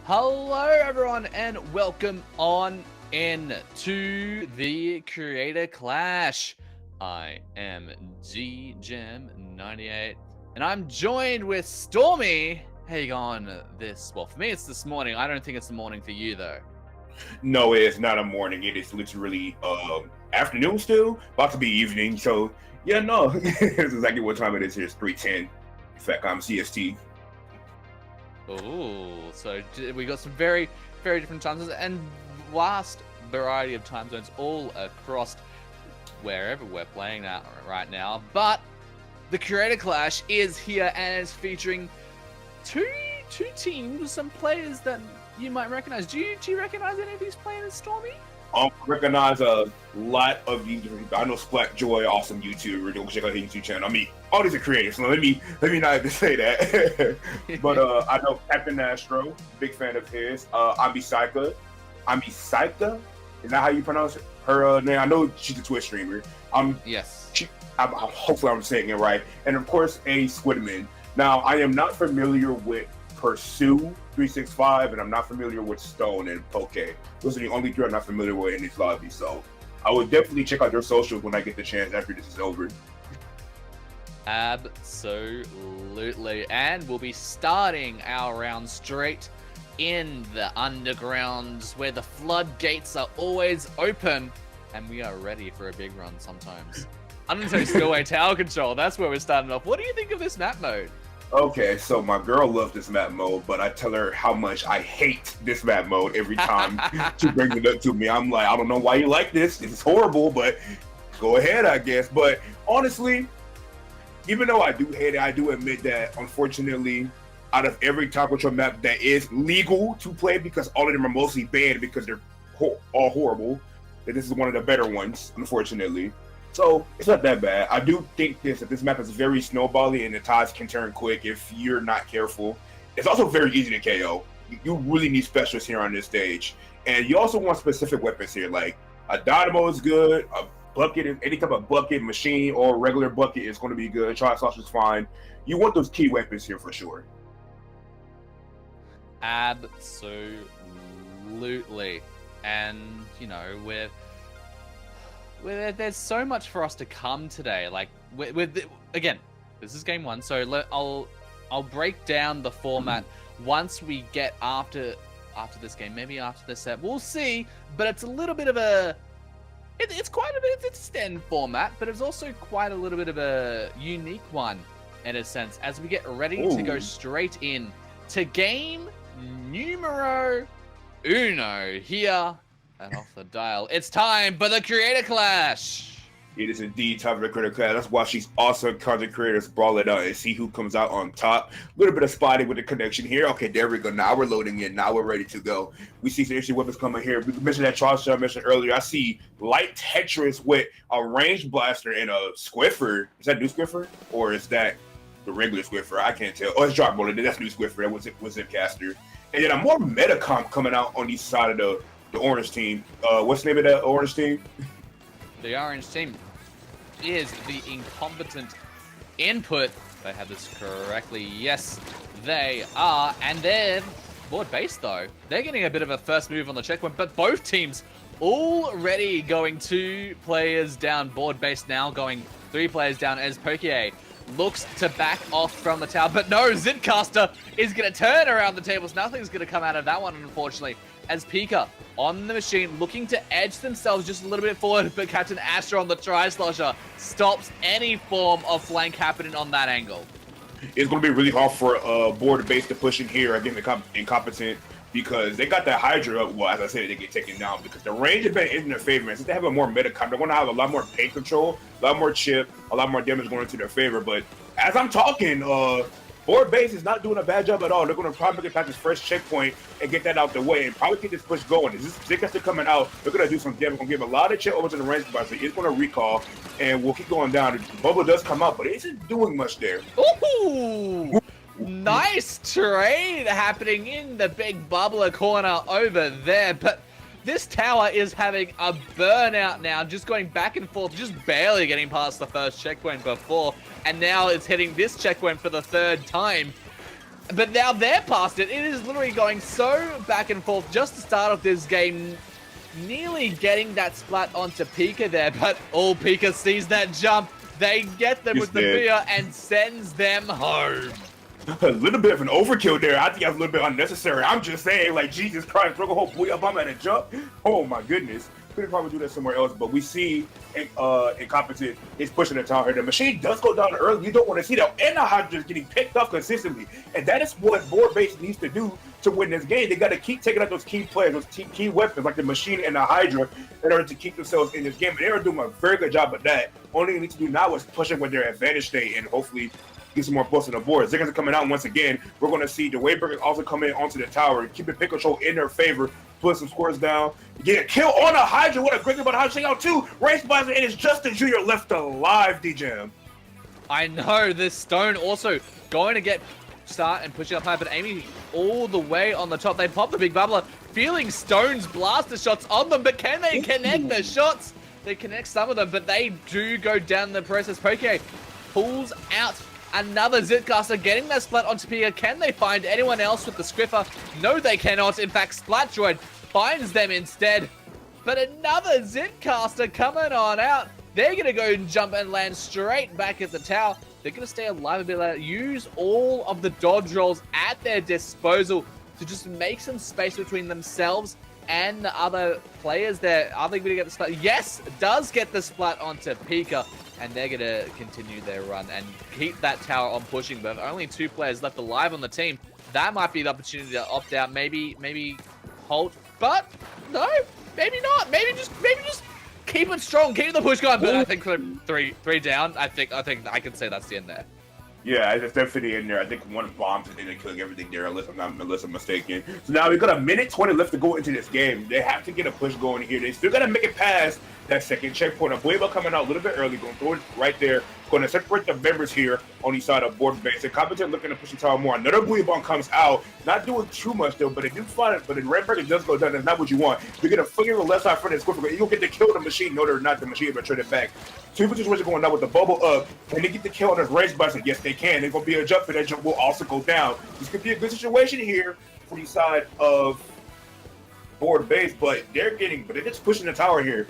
Hello, everyone, and welcome on in to the Creator Clash. I am GGem98, and I'm joined with Stormy. How you going well, for me, it's this morning. I don't think it's the morning for you, though. No, it's not a morning. It is literally afternoon still, about to be evening. So yeah, no, it's exactly what time it is here. It's 3:10. In fact, I'm CST. Oh, so we got some very, very different time zones and vast variety of time zones all across wherever we're playing that right now. But the Creator Clash is here and is featuring two teams, some players that you might recognize. Do you recognize any of these players, Stormy? Recognize a lot of you. I know Splat Joy, awesome YouTuber. Go check out his YouTube channel. I mean, all these are creators. So let me not even say that. But I know Captain Astro, big fan of his. Amisika, is that how you pronounce her name? I know she's a Twitch streamer. Yes. Hopefully I'm saying it right. And of course, a Squidman. Now, I am not familiar with Pursue 365, and I'm not familiar with Stone and Poke. Those are the only three I'm not familiar with in this lobby. So I would definitely check out their socials when I get the chance after this is over. Absolutely. And we'll be starting our round straight in the undergrounds where the floodgates are always open and we are ready for a big run sometimes. Undertow Spillway Tower Control, that's where we're starting off. What do you think of this map mode? Okay, so my girl loves this map mode, but I tell her how much I hate this map mode every time she brings it up to me. I'm like, I don't know why you like this. It's horrible, but go ahead, I guess. But honestly, even though I do hate it, I do admit that, unfortunately, out of every tower control map that is legal to play, because all of them are mostly banned because they're all horrible, that this is one of the better ones, unfortunately. So it's not that bad. I do think that this map is very snowbally and the tides can turn quick if you're not careful. It's also very easy to KO. You really need specialists here on this stage. And you also want specific weapons here. Like a dynamo is good, a bucket, any type of bucket, machine, or regular bucket is going to be good. Tri-sauce is fine. You want those key weapons here for sure. Absolutely. And, you know, there's so much for us to come today. Like, again, this is game one, so I'll break down the format once we get after this game, maybe after this set. We'll see, but it's a little bit of a... It's quite a bit... It's a standard format, but it's also quite a little bit of a unique one, in a sense, as we get ready to go straight in to game numero uno here. And off the dial, it's time for the Creator Clash. It is indeed time for the Creator Clash. That's why she's awesome content creators brawl it out and see who comes out on top. A little bit of spotting with the connection here. Okay, there we go. Now we're loading in. Now we're ready to go. We see some interesting weapons coming here. We mentioned that Charles I mentioned earlier. I see light Tetris with a ranged blaster and a Squiffer. Is that new Squiffer? Or is that the regular Squiffer? I can't tell. Oh, it's Drop Roller. That's new Squiffer. That was Zipcaster. And then a more meta comp coming out on each side of the orange team. What's the name of that orange team? The orange team is the Incompetent Input. If I have this correctly, yes, they are. And they're board based though. They're getting a bit of a first move on the checkpoint, but both teams already going 2 players down board based now, going 3 players down as Poke looks to back off from the tower. But no, Zipcaster is going to turn around the tables. Nothing's going to come out of that one, unfortunately, as Pika on the machine looking to edge themselves just a little bit forward, but Captain Astro on the Tri-Slosher stops any form of flank happening on that angle. It's going to be really hard for board base to push in here against the Incompetent, because they got that Hydra up. Well, as I said, they get taken down because the range of is in their favor. And since they have a more meta comp, they're going to have a lot more paint control, a lot more chip, a lot more damage going into their favor. But as I'm talking, board base is not doing a bad job at all. They're going to probably get back this first checkpoint and get that out the way and probably get this push going. As this Zipcaster coming out, they're going to do some damage. Going to give a lot of chip over to the range boss. It's going to recall, and we'll keep going down. The bubble does come out, but it isn't doing much there. Ooh! Nice trade happening in the big bubbler corner over there, but this tower is having a burnout now, just going back and forth, just barely getting past the first checkpoint before, and now it's hitting this checkpoint for the 3rd time. But now they're past it. It is literally going so back and forth just to start off this game. Nearly getting that splat onto Pika there, but Pika sees that jump. They get them with the beer and sends them home. A little bit of an overkill there. I think that's a little bit unnecessary. I'm just saying, like, Jesus Christ, throw a whole boy up at a jump. Oh my goodness. Could probably do that somewhere else, but we see Incompetent is pushing the tower here. The machine does go down early. You don't want to see that. And the Hydra is getting picked up consistently. And that is what board base needs to do to win this game. They got to keep taking out those key players, those key weapons like the machine and the Hydra in order to keep themselves in this game. And they are doing a very good job of that. Only thing they need to do now is push it with their advantage state and hopefully get some more points on the board. Ziggins are coming out once again. We're going to see the Wayburgers also come in onto the tower, keeping pick control in their favor, put some scores down. Get a kill on a Hydra. What a great thing about Hydra. Check out two. Race Bison, and it's Justin Jr. left alive, D-Jam. I know, this Stone also going to get start and pushing up high, but Amy all the way on the top. They pop the big bubbler, feeling Stone's blaster shots on them, but can they connect the shots? They connect some of them, but they do go down in the process. Poke pulls out another Zitcaster, getting that splat onto Pika. Can they find anyone else with the Scriffer? No, they cannot. In fact, Splat Droid finds them instead. But another Zitcaster coming on out. They're going to go and jump and land straight back at the tower. They're going to stay alive a bit later, use all of the dodge rolls at their disposal to just make some space between themselves and the other players there. Are they going to get the splat? Yes, does get the splat onto Pika. And they're going to continue their run and keep that tower on pushing. But only 2 players left alive on the team. That might be the opportunity to opt out. Maybe halt. But no, maybe not. Maybe just keep it strong. Keep the push going. But I think three down. I think I can say that's the end there. Yeah, it's definitely in there. I think one bomb and then killing everything there, unless I'm mistaken. So now we've got a minute 20 left to go into this game. They have to get a push going here. They still got to make it past that second checkpoint. Abueva coming out a little bit early, going to throw it right there. Going to separate the members here on each side of board base. Incompetent looking to push the tower more. Another Abueva comes out, not doing too much though, but they do find it. But the red burger does go down. That's not what you want. You're going to flick the left side for this quick. You'll get to kill the machine. No, they're not the machine, but turn it back. Two situations going down with the bubble up. Can they get the kill on this race button? Yes, they can. They're going to be a jump, and that jump will also go down. This could be a good situation here for the side of board base, but they're just pushing the tower here.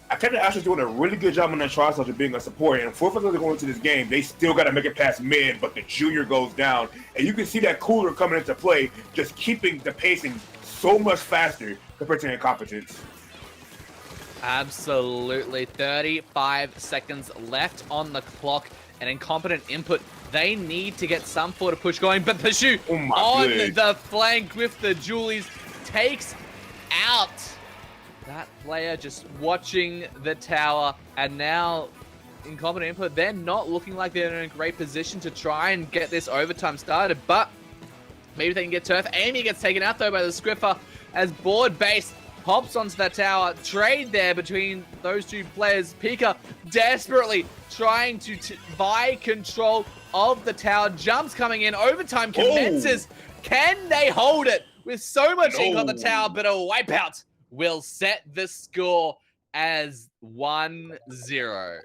Captain Asher's doing a really good job on that tri-slash of being a support, and 4 players going into this game, they still got to make it past mid, but the junior goes down, and you can see that cooler coming into play, just keeping the pacing so much faster compared to Incompetence. Absolutely. 35 seconds left on the clock, and Incompetent input. They need to get some sort of push going, but Pursuit on the flank with the Julies takes out that player, just watching the tower. And now Incompetent input, they're not looking like they're in a great position to try and get this overtime started, but maybe they can get turf. Amy gets taken out though by the Scriffer as board base hops onto that tower. Trade there between those 2 players. Pika desperately trying to buy control of the tower. Jumps coming in. Overtime commences. Can they hold it with so much ink on the tower? But a wipeout will set the score as 1-0.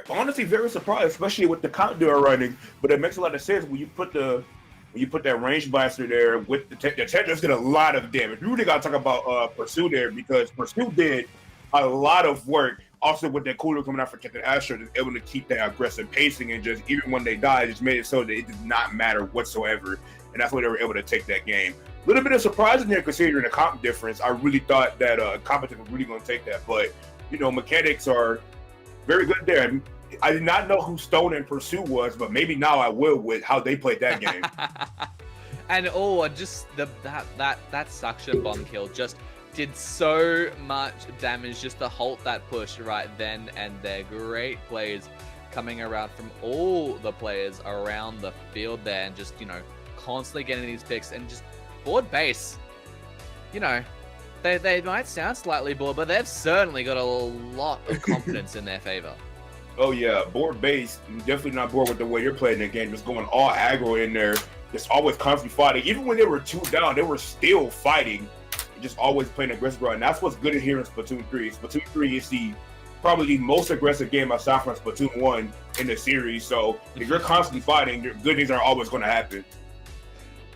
Honestly, very surprised, especially with the count they're running. But it makes a lot of sense when you put that range blaster there with the Tetra's did a lot of damage. We really got to talk about Pursue there, because Pursue did a lot of work. Also with that cooler coming out for Captain Asher, is able to keep that aggressive pacing, and just even when they died, just made it so that it did not matter whatsoever. And that's why they were able to take that game. A little bit of surprise in there considering the comp difference. I really thought that Competent was really going to take that, but you know, mechanics are very good there. I did not know who Stone and Pursue was, but maybe now I will with how they played that game. And just that suction bomb kill just did so much damage just to halt that push right then and there. Great plays coming around from all the players around the field there, and just, you know, constantly getting these picks. And just board base, you know, they might sound slightly bored, but they've certainly got a lot of confidence in their favor. Oh yeah, board base, definitely not bored with the way you're playing the game. Just going all aggro in there, just always constantly fighting. Even when they were 2 down, they were still fighting, just always playing aggressive. And that's what's good here in Splatoon 3. Splatoon 3 is probably the most aggressive game aside from Splatoon 1 in the series. So if you're constantly fighting, good things are always going to happen.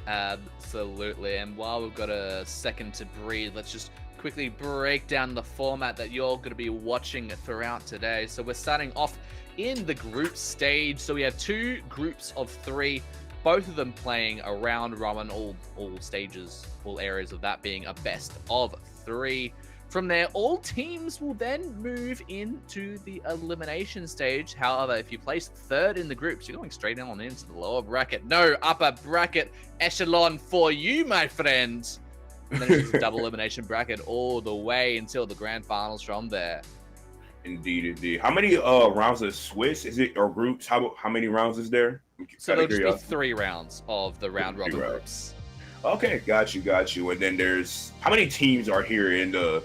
Absolutely. And while we've got a second to breathe, let's just quickly break down the format that you're going to be watching throughout today. So we're starting off in the group stage. So we have 2 groups of 3, both of them playing a round robin, all stages, all areas of that being a best of 3. From there, all teams will then move into the elimination stage. However, if you place 3rd in the groups, you're going straight on into the lower bracket. No upper bracket echelon for you, my friends. And then it's just a double elimination bracket all the way until the grand finals from there. Indeed, indeed. How many rounds of Swiss is it, or groups? How many rounds is there? So there'll just be 3 rounds of the round robin groups. Okay, got you. And then there's how many teams are here in the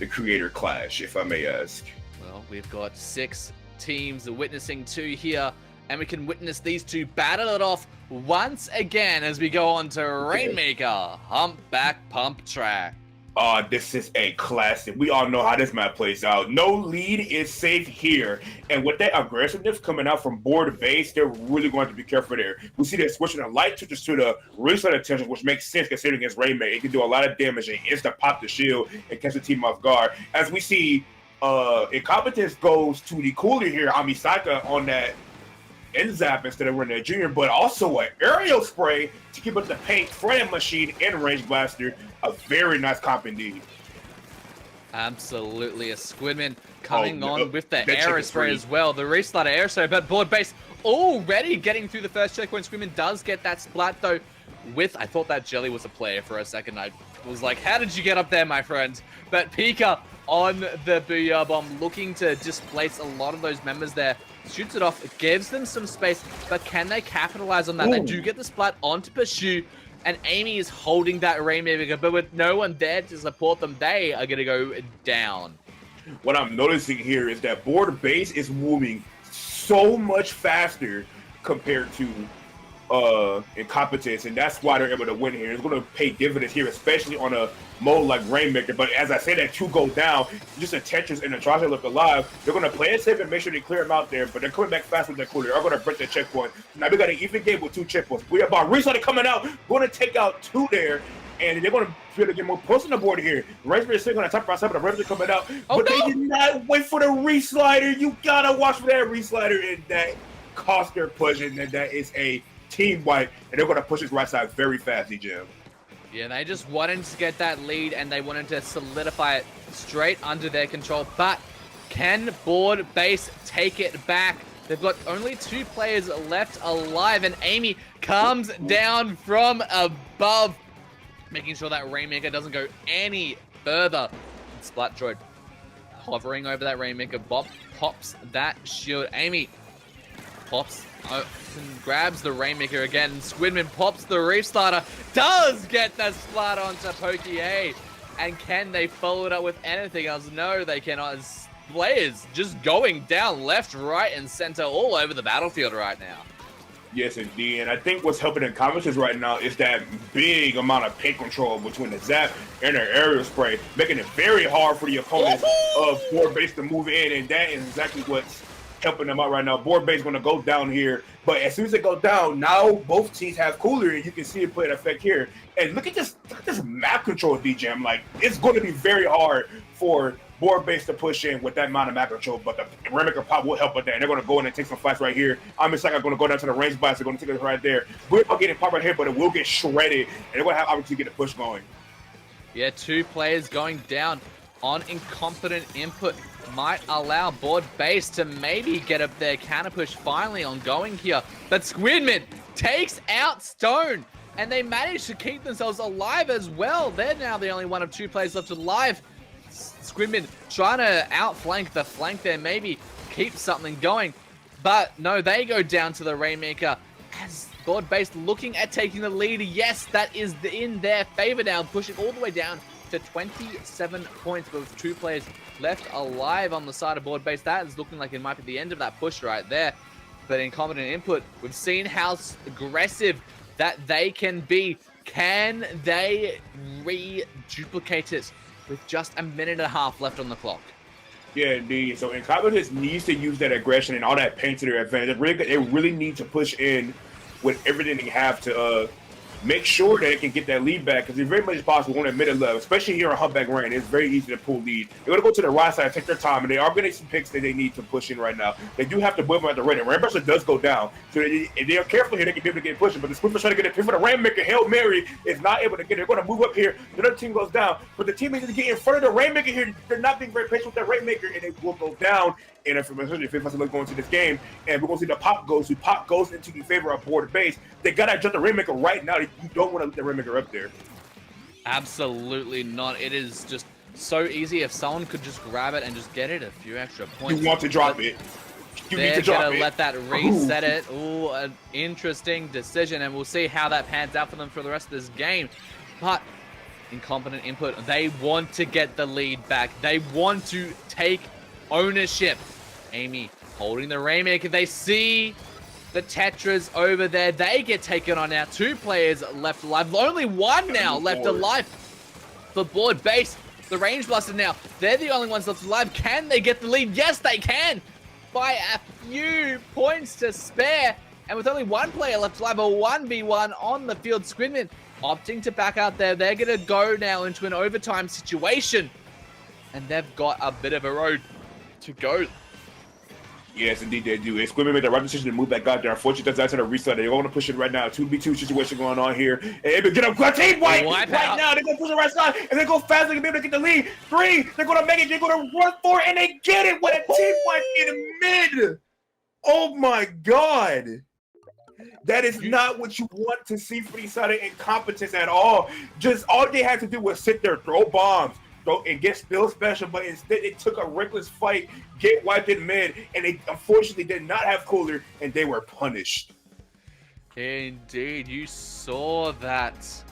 Creator Clash, if I may ask? Well, we've got 6 teams witnessing 2 here, and we can witness these 2 battle it off once again as we go on to Rainmaker Humpback Pump Track. This is a classic. We all know how this map plays out. No lead is safe here. And with that aggressiveness coming out from board base, they're really going to be careful there. We see they're switching the light switches to the reset attention, which makes sense considering against Rainmaker. It can do a lot of damage and instant pop the shield and catch the team off guard. As we see, Incompetence goes to the cooler here, Amisaka, on that end zap instead of running a junior, but also an aerial spray to keep up the paint for that machine and range blaster. A very nice comp indeed. Absolutely. A Squidman coming on with the air spray as well. The restart air spray, but board base already getting through the first checkpoint. Squidman does get that splat though with, I thought that Jelly was a player for a second. I was like, how did you get up there, my friend? But Pika on the Booyah Bomb looking to displace a lot of those members there. Shoots it off, it gives them some space, but can they capitalize on that? Ooh. They do get the splat onto Pursue, and Amy is holding that Rainmaker, but with no one there to support them, they are going to go down. What I'm noticing here is that board base is moving so much faster compared to Incompetence, and that's why they're able to win here. It's going to pay dividends here, especially on a mode like Rainmaker. But as I say, that 2 go down, just the Tetris and the Traja look alive. They're going to play it safe and make sure they clear them out there, but they're coming back fast with their cooler. They're going to break the checkpoint. Now we got an even game with 2 checkpoints. We have our Reset coming out, going to take out 2 there, and they're going to be able to get more points on the board here. Rainmaker is sitting on the top right side, but the Rainmaker coming out. Oh, but no! They did not wait for the reslider. You got to watch for that reslider, and that cost their push, and that is a team wipe, and they're going to push his right side very fast, Jim. Yeah, they just wanted to get that lead, and they wanted to solidify it straight under their control. But can board base take it back? They've got only 2 players left alive, and Amy comes down from above, making sure that Rainmaker doesn't go any further. Splat Droid hovering over that Rainmaker. Bob pops that shield. Amy pops and grabs the Rainmaker again. Squidman pops the Reef Starter. Does get the splat onto Pokie. And can they follow it up with anything else? No, they cannot. Players just going down left, right, and center all over the battlefield right now. Yes, indeed. And I think what's helping Incompetence right now is that big amount of paint control between the zap and their aerial spray, making it very hard for the opponents of board base to move in. And that is exactly what's helping them out right now. Board base going to go down here, but as soon as they go down, now both teams have cooler, and you can see it play an effect here. And look at this map control, DJ. Like, it's going to be very hard for board base to push in with that amount of map control, but the Rainmaker pop will help with that. And they're going to go in and take some fights right here. I'm just like, I'm going to go down to the range bias. They're going to take it right there. We're not getting pop right here, but it will get shredded, and they're going to have opportunity to get the push going. Yeah, 2 players going down on Incompetent input might allow board base to maybe get up their counter push finally on going here. But Squidman takes out Stone, and they manage to keep themselves alive as well. They're now the only one of 2 players left alive. Squidman trying to outflank the flank there, maybe keep something going. But no, they go down to the Rainmaker as board base looking at taking the lead. Yes, that is in their favor now, pushing all the way down to 27 points, but with 2 players left alive on the side of board base. That is looking like it might be the end of that push right there. But Incompetent input, we've seen how aggressive that they can be. Can they re-duplicate it with just a minute and a half left on the clock? Yeah, indeed. So Incompetence needs to use that aggression and all that paint to their advantage. They really need to push in with everything they have to make sure that it can get that lead back, because it's very much possible on that middle level, especially here on Humpback Rain. It's very easy to pull lead. They're going to go to the right side, take their time, and they are getting some picks that they need to push in right now. They do have to move them at the Rain. Rainmaker does go down, so if they are careful here, they can be able to get pushing, but the Squidward's trying to get a pick for the Rainmaker. Hail Mary is not able to get it. They're going to move up here. The other team goes down, but the team needs to get in front of the Rainmaker here. They're not being very patient with that Rainmaker, and they will go down. And if we're going to this game, and we're going to see the pop goes into the favor of board base. They got to jump the Rainmaker right now. You don't want to let the Rainmaker up there. Absolutely not. It is just so easy if someone could just grab it and just get it a few extra points. You want to drop it. You need to They're drop gonna it. let that reset it. Ooh, an interesting decision, and we'll see how that pans out for them for the rest of this game. But Incompetent Input, they want to get the lead back. They want to take ownership. Amy holding the Rainmaker. They see the Tetras over there. They get taken on now. 2 players left alive. Only 1 now left alive for board base. The Range Blaster now. They're the only ones left alive. Can they get the lead? Yes, they can. By a few points to spare. And with only 1 player left alive, a 1v1 on the field. Squidman opting to back out there. They're going to go now into an overtime situation. And they've got a bit of a road to go. Yes, indeed they do. And Squidman made the right decision to move back out there. Unfortunately, that's out of the reset. They're going to push it right now. 2v2 situation going on here. And get up, team white right now. They're going to push it right side, and they go fast. They're going to be able to get the lead. 3. They're going to make it. They're going to run for it, and they get it with a team white in mid. Oh my God. That is not what you want to see for these side of incompetence at all. Just all they had to do was sit there, throw bombs, and get still special, but instead they took a reckless fight, get wiped in mid, and they unfortunately did not have cooler, and they were punished. Indeed, you saw that.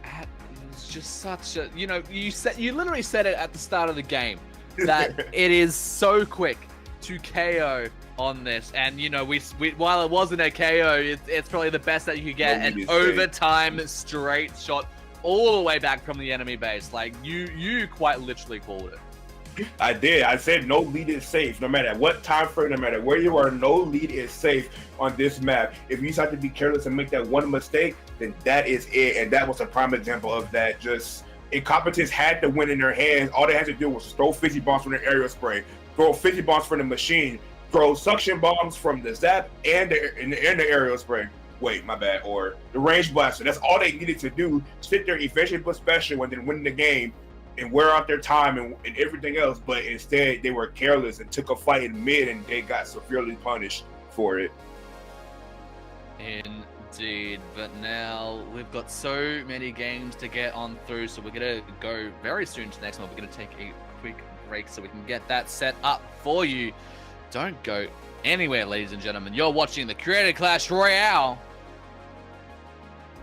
It was just such a, you literally said it at the start of the game that it is so quick to KO on this, and we while it wasn't a KO, it's probably the best that you could get, an overtime straight shot all the way back from the enemy base. Like, you quite literally called it. I did. I said no lead is safe. No matter what time frame, no matter where you are, no lead is safe on this map. If you start to be careless and make that one mistake, then that is it. And that was a prime example of that. Just incompetence had the win in their hands. All they had to do was throw fizzy bombs from their aerial spray, throw fizzy bombs from the machine, throw suction bombs from the zap and the aerial spray. Wait, my bad. Or the range blaster. That's all they needed to do. Sit there, eventually put special, and then win the game and wear out their time and everything else. But instead, they were careless and took a fight in mid, and they got severely punished for it. Indeed. But now we've got so many games to get on through, so we're going to go very soon to the next one. We're going to take a quick break so we can get that set up for you. Don't go anywhere, ladies and gentlemen. You're watching the Creator Clash Royale.